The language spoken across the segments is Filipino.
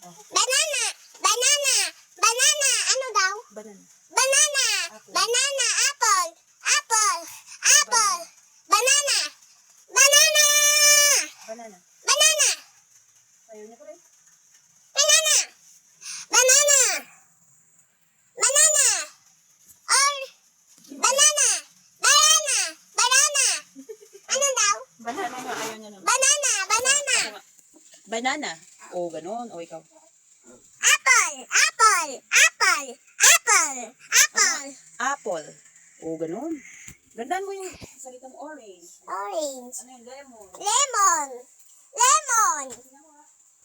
Banana. Banana. Banana. Ano daw? Banana. Banana. Apple. Banana. Apple. Apple. Apple. Banana. Banana. Banana. Banana. Ayaw niya pa rin. Banana. Banana. Banana. Or banana. Banana. Banana. Ano daw? Banana nga, ayaw niya naman. Banana. Banana. Ano nga? Banana. O, ganun. O, ikaw. Apple. Apple. Apple. Apple. Apple. Apple. O, ganun. Gandaan mo yung salita mo, orange. Orange. Ano yung lemon? Lemon. Lemon.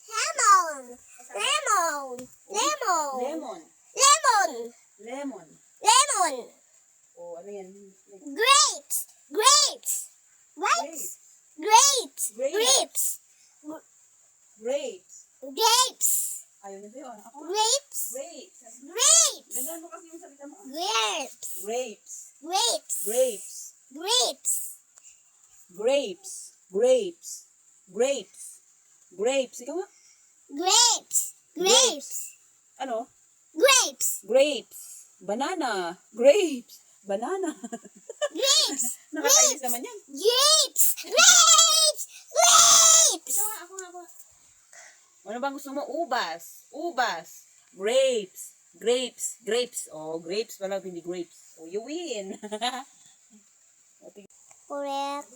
Lemon. Lemon. Lemon. Lemon. Lemon. Lemon. Lemon. O, ano yan? Grapes. Grapes. Grapes. Grapes. Grapes. Grapes. Grapes. Grapes. Ayaw niya ba yun? Ako nga. Grapes. Grapes. Grapes. Gandaan mo kasi yung salita mo. Grapes. Grapes. Grapes. Grapes. Grapes. Grapes. Grapes. Grapes. Grapes. Ikaw nga. Grapes. Grapes. Ano? Grapes. Grapes. Banana. Grapes. Banana. Grapes. Nakakainis naman yan. Grapes. Grapes. Grapes. Ikaw nga, ako nga, ako nga. Ano bang gusto mo? Ubas. Ubas. Grapes. Grapes. Grapes. Oh, grapes pala, hindi grapes. Oh, you win. Correct.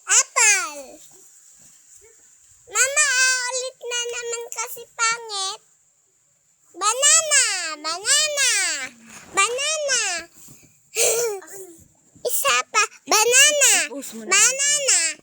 Apple. Mama, ulit na naman kasi pangit. Banana. Banana. Banana. Isa pa. Banana. Post mo na. Banana.